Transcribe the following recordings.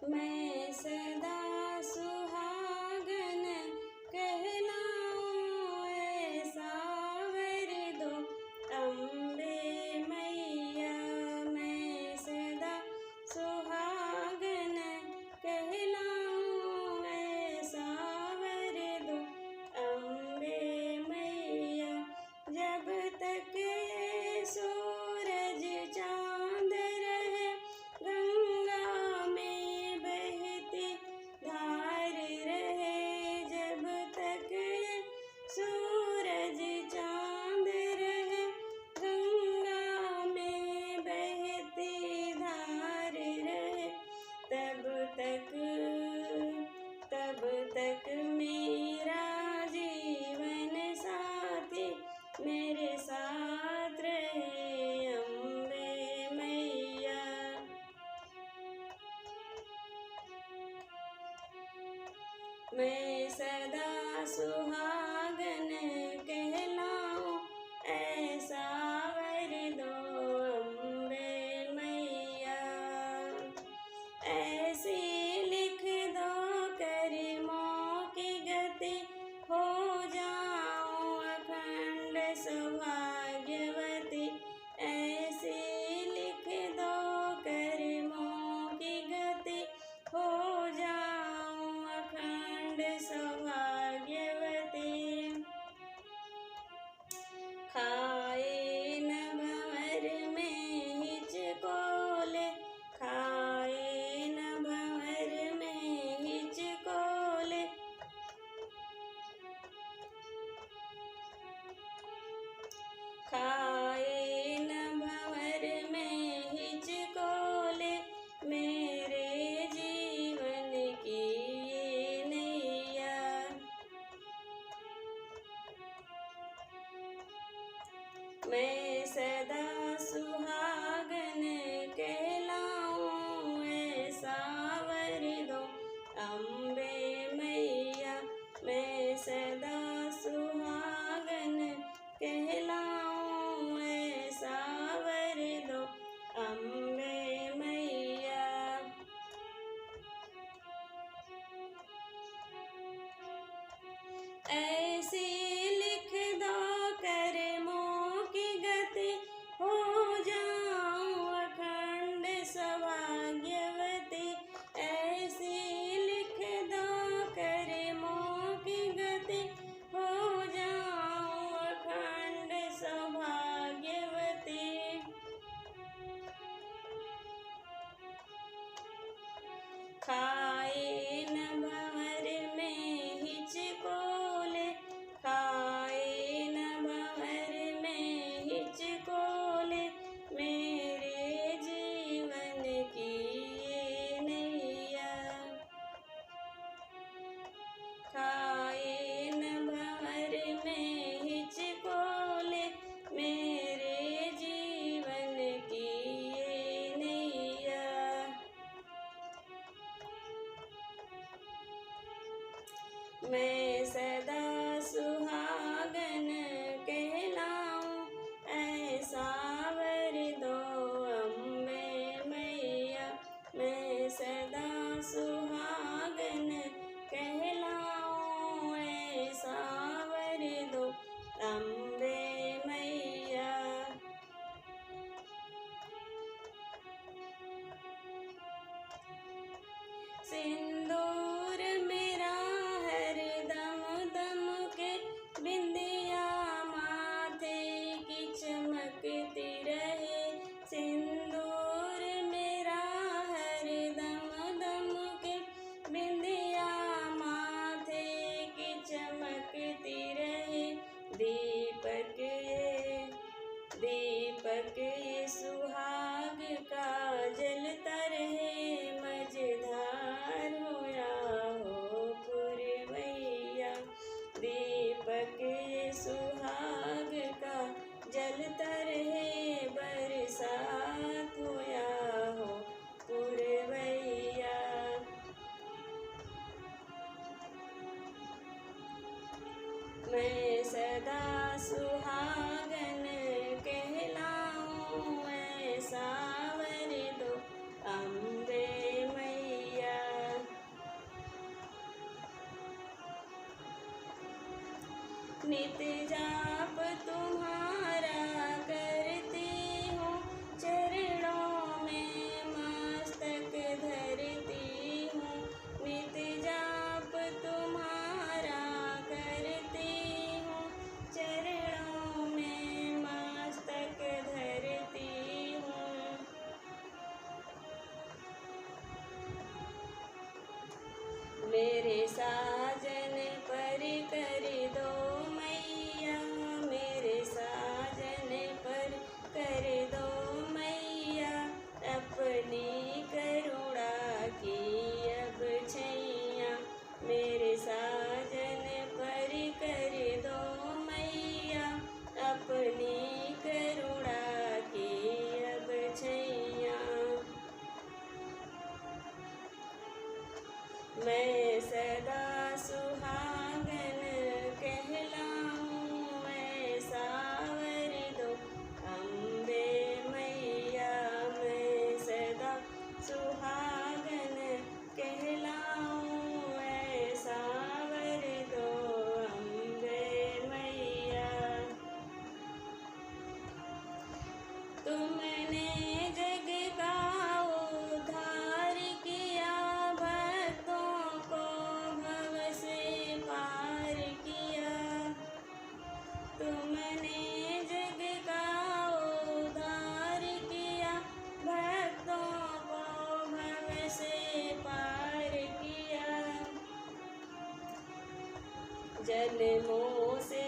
मैं सदा सुहागन कहलाऊं, ऐसा वर दो अम्बे मैया। मैं सदा सुहागन कहलाऊं, ऐसा वर दो अम्बे मैया। जब तक ये सूरज चांद रहे, गंगा में बहती धार रहे। जब तक ये सूरज चांद रहे, गंगा में बहती धार रहे। तब तक मेरा जीवन साथी मेरे साथ रहे अम्बे मैया। मैं सदा सुहागन कहलाऊं, ऐसा वर दो अम्बे मैया। ऐसी लिख दो कर्मों की गति, हो जाऊं अखंड सौभाग्यवती। ऐसी लिख दो कर्मों की गति, हो जाऊं अखंड सौभाग्यवती। खाए न भंवर में हिचकोले, खाए न भंवर में हिचकोले। खाए न भंवर में हिचकोले, मेरे जीवन की ये नैया। मैं सदा सुहागन कहलाऊं, ऐसा वर दो अम्बे मैया। मैं सदा सुहागन कहलाऊं, ऐसा वर दो अम्बे मैया। ऐसी लिख दो कर्मों की गति, हो जाऊं अखंड सौभाग्यवती। ऐसी लिख दो कर्मों की गति, हो जाऊं अखंड सौभाग्यवती। खाए न भंवर में हिचकोले, खाए न भंवर में हिचकोले, मेरे जीवन की ये नैया। खाए न भंवर में हिचकोले, मेरे जीवन की ये नैया। मैं सदा सुहागन कहलाऊं, ऐसा वर दो अम्बे मैया। मैं सदा सुहागन कहलाऊं, ऐसा वर दो अम्बे मैया। सिंदूर मेरा हर दम दम के, बिंदिया माथे की चमकती रहे। सिंदूर मेरा हर दम दम के, बिंदिया माथे की चमकती रहे। दीपक ये सुहाग का जलता रहे, मझधार होया हो पुरवैया। दीपक ये सुहाग का जलता रहे, बरसात होया हो पुरवैया। मैं सदा सुहागन कहलाऊं, ऐसा वर दो अम्बे मैया। नित जाप तुम्हारा करती हूँ, चरणों में मस्तक धरती हूँ। नित जाप तुम्हारा करती हूँ, चरणों में मस्तक धरती हूँ। मेरे साजन पर कर दो मैया, मेरे साजन पर कर दो मैया, अपनी करुणा की अब छैया। मेरे साजन पर कर दो मैया, अपनी करुणा की अब छैया। मैं सदा सुहागन कहलाऊं, ऐसा वर दो अम्बे मैया। मैं सदा सुहागन कहलाऊं, ऐसा वर दो अम्बे मैया। तुमने जग का उद्धार किया, भक्तों को भव से पार किया। तुमने जग का उद्धार किया, भक्तों को भव से पार किया। जन्मों से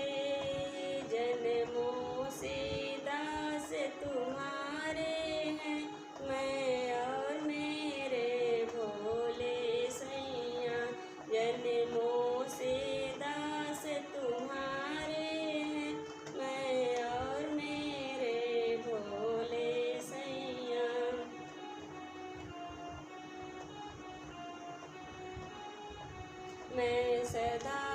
दास तुम्हारे हैं, मैं और मेरे भोले सैया। जन्मों से दास तुम्हारे हैं, मैं और मेरे भोले सैया। मैं सदा